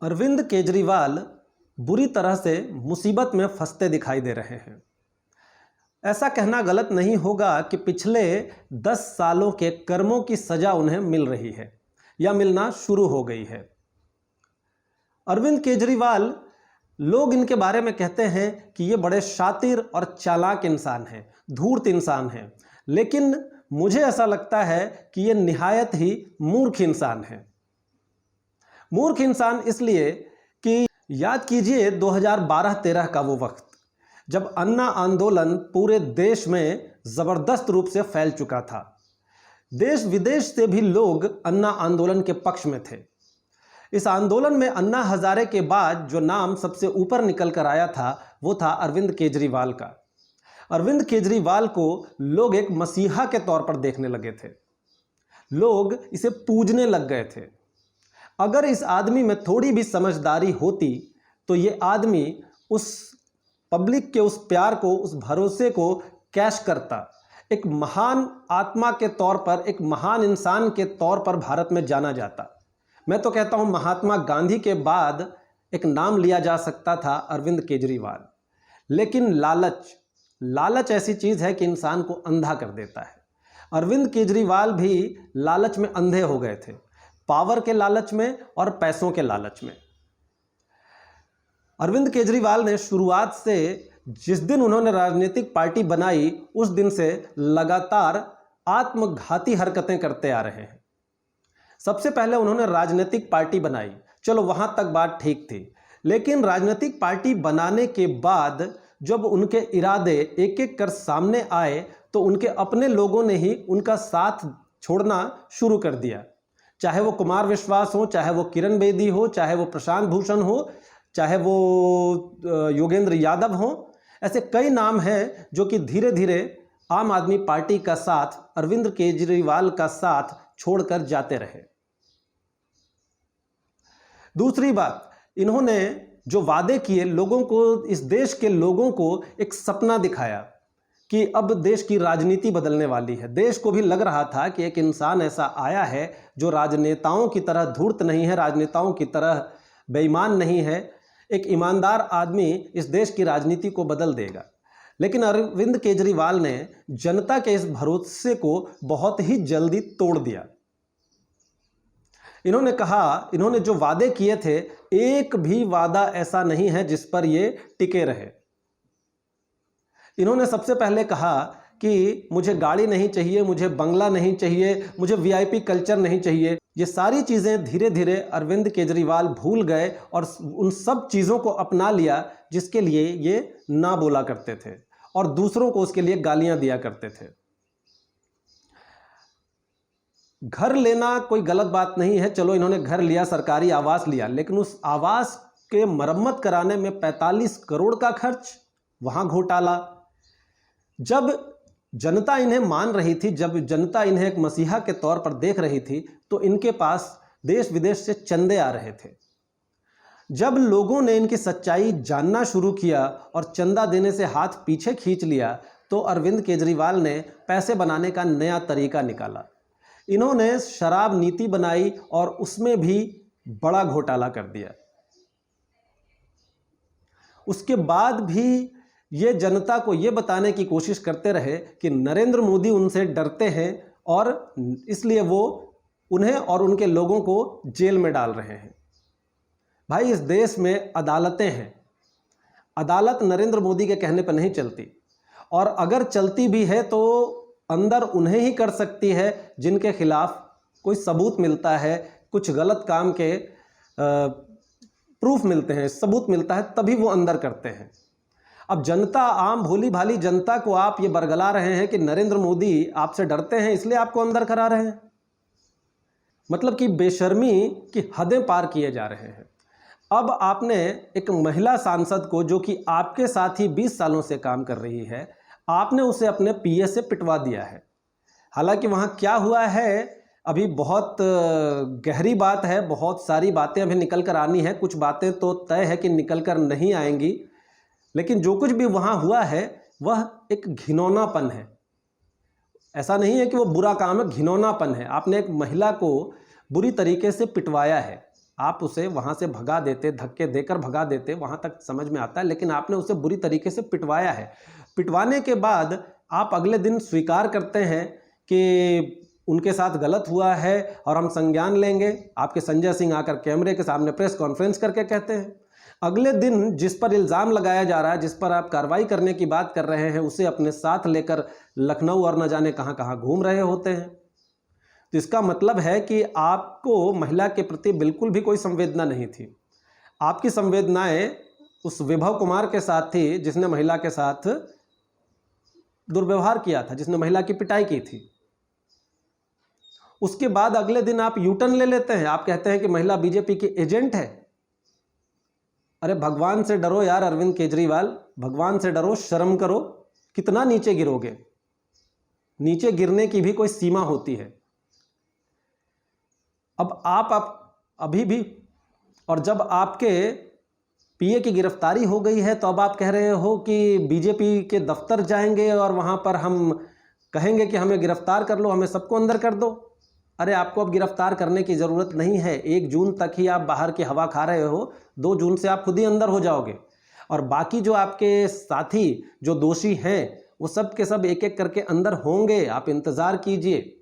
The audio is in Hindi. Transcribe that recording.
अरविंद केजरीवाल बुरी तरह से मुसीबत में फंसते दिखाई दे रहे हैं। ऐसा कहना गलत नहीं होगा कि पिछले 10 सालों के कर्मों की सज़ा उन्हें मिल रही है या मिलना शुरू हो गई है। अरविंद केजरीवाल, लोग इनके बारे में कहते हैं कि ये बड़े शातिर और चालाक इंसान हैं, धूर्त इंसान हैं, लेकिन मुझे ऐसा लगता है कि ये निहायत ही मूर्ख इंसान है। मूर्ख इंसान इसलिए कि याद कीजिए 2012-13 का वो वक्त, जब अन्ना आंदोलन पूरे देश में ज़बरदस्त रूप से फैल चुका था। देश विदेश से भी लोग अन्ना आंदोलन के पक्ष में थे। इस आंदोलन में अन्ना हजारे के बाद जो नाम सबसे ऊपर निकल कर आया था वो था अरविंद केजरीवाल का। अरविंद केजरीवाल को लोग एक मसीहा के तौर पर देखने लगे थे, लोग इसे पूजने लग गए थे। अगर इस आदमी में थोड़ी भी समझदारी होती तो ये आदमी उस पब्लिक के उस प्यार को, उस भरोसे को कैश करता। एक महान आत्मा के तौर पर, एक महान इंसान के तौर पर भारत में जाना जाता। मैं तो कहता हूँ महात्मा गांधी के बाद एक नाम लिया जा सकता था अरविंद केजरीवाल। लेकिन लालच ऐसी चीज़ है कि इंसान को अंधा कर देता है। अरविंद केजरीवाल भी लालच में अंधे हो गए थे, पावर के लालच में और पैसों के लालच में। अरविंद केजरीवाल ने शुरुआत से, जिस दिन उन्होंने राजनीतिक पार्टी बनाई, उस दिन से लगातार आत्मघाती हरकतें करते आ रहे हैं। सबसे पहले उन्होंने राजनीतिक पार्टी बनाई, चलो वहां तक बात ठीक थी। लेकिन राजनीतिक पार्टी बनाने के बाद जब उनके इरादे एक एक कर सामने आए तो उनके अपने लोगों ने ही उनका साथ छोड़ना शुरू कर दिया। चाहे वो कुमार विश्वास हो, चाहे वो किरण बेदी हो, चाहे वो प्रशांत भूषण हो, चाहे वो योगेंद्र यादव हो, ऐसे कई नाम हैं जो कि धीरे धीरे आम आदमी पार्टी का साथ, अरविंद केजरीवाल का साथ छोड़कर जाते रहे। दूसरी बात, इन्होंने जो वादे किए, लोगों को, इस देश के लोगों को एक सपना दिखाया कि अब देश की राजनीति बदलने वाली है। देश को भी लग रहा था कि एक इंसान ऐसा आया है जो राजनेताओं की तरह धूर्त नहीं है, राजनेताओं की तरह बेईमान नहीं है, एक ईमानदार आदमी इस देश की राजनीति को बदल देगा। लेकिन अरविंद केजरीवाल ने जनता के इस भरोसे को बहुत ही जल्दी तोड़ दिया। इन्होंने कहा, इन्होंने जो वादे किए थे, एक भी वादा ऐसा नहीं है जिस पर ये टिके रहे। इन्होंने सबसे पहले कहा कि मुझे गाड़ी नहीं चाहिए, मुझे बंगला नहीं चाहिए, मुझे वीआईपी कल्चर नहीं चाहिए। ये सारी चीज़ें धीरे धीरे अरविंद केजरीवाल भूल गए और उन सब चीज़ों को अपना लिया जिसके लिए ये ना बोला करते थे और दूसरों को उसके लिए गालियां दिया करते थे। घर लेना कोई गलत बात नहीं है, चलो इन्होंने घर लिया, सरकारी आवास लिया, लेकिन उस आवास के मरम्मत कराने में 45 करोड़ का खर्च, वहाँ घोटाला। जब जनता इन्हें मान रही थी, जब जनता इन्हें एक मसीहा के तौर पर देख रही थी, तो इनके पास देश विदेश से चंदे आ रहे थे। जब लोगों ने इनकी सच्चाई जानना शुरू किया और चंदा देने से हाथ पीछे खींच लिया, तो अरविंद केजरीवाल ने पैसे बनाने का नया तरीका निकाला। इन्होंने शराब नीति बनाई और उसमें भी बड़ा घोटाला कर दिया। उसके बाद भी ये जनता को ये बताने की कोशिश करते रहे कि नरेंद्र मोदी उनसे डरते हैं और इसलिए वो उन्हें और उनके लोगों को जेल में डाल रहे हैं। भाई, इस देश में अदालतें हैं, अदालत नरेंद्र मोदी के कहने पर नहीं चलती, और अगर चलती भी है तो अंदर उन्हें ही कर सकती है जिनके खिलाफ कोई सबूत मिलता है, कुछ गलत काम के प्रूफ मिलते हैं, सबूत मिलता है, तभी वो अंदर करते हैं। अब जनता, आम भोली भाली जनता को आप ये बरगला रहे हैं कि नरेंद्र मोदी आपसे डरते हैं इसलिए आपको अंदर करा रहे हैं। मतलब कि बेशर्मी की हदें पार किए जा रहे हैं। अब आपने एक महिला सांसद को, जो कि आपके साथ ही 20 सालों से काम कर रही है, आपने उसे अपने पीए से पिटवा दिया है। हालांकि वहाँ क्या हुआ है अभी बहुत गहरी बात है, बहुत सारी बातें अभी निकल कर आनी है, कुछ बातें तो तय है कि निकल कर नहीं आएंगी, लेकिन जो कुछ भी वहाँ हुआ है वह एक घिनौनापन है। ऐसा नहीं है कि वो बुरा काम है, घिनौनापन है। आपने एक महिला को बुरी तरीके से पिटवाया है। आप उसे वहाँ से भगा देते, धक्के देकर भगा देते, वहाँ तक समझ में आता है, लेकिन आपने उसे बुरी तरीके से पिटवाया है। पिटवाने के बाद आप अगले दिन स्वीकार करते हैं कि उनके साथ गलत हुआ है और हम संज्ञान लेंगे। आपके संजय सिंह आकर कैमरे के सामने प्रेस कॉन्फ्रेंस करके कहते हैं। अगले दिन जिस पर इल्ज़ाम लगाया जा रहा है, जिस पर आप कार्रवाई करने की बात कर रहे हैं, उसे अपने साथ लेकर लखनऊ और न जाने कहाँ कहाँ घूम रहे होते हैं। तो इसका मतलब है कि आपको महिला के प्रति बिल्कुल भी कोई संवेदना नहीं थी। आपकी संवेदनाएं उस विभव कुमार के साथ थी जिसने महिला के साथ दुर्व्यवहार किया था, जिसने महिला की पिटाई की थी। उसके बाद अगले दिन आप यूटर्न ले लेते हैं, आप कहते हैं कि महिला बीजेपी की एजेंट है। अरे भगवान से डरो यार अरविंद केजरीवाल, भगवान से डरो, शर्म करो। कितना नीचे गिरोगे? नीचे गिरने की भी कोई सीमा होती है। अब आप अभी भी, और जब आपके पीए की गिरफ्तारी हो गई है तो अब आप कह रहे हो कि बीजेपी के दफ्तर जाएंगे और वहां पर हम कहेंगे कि हमें गिरफ्तार कर लो, हमें सबको अंदर कर दो। अरे आपको अब गिरफ्तार करने की ज़रूरत नहीं है। 1 जून तक ही आप बाहर की हवा खा रहे हो, 2 जून से आप खुद ही अंदर हो जाओगे। और बाकी जो आपके साथी जो दोषी हैं वो सब के सब एक एक करके अंदर होंगे, आप इंतज़ार कीजिए।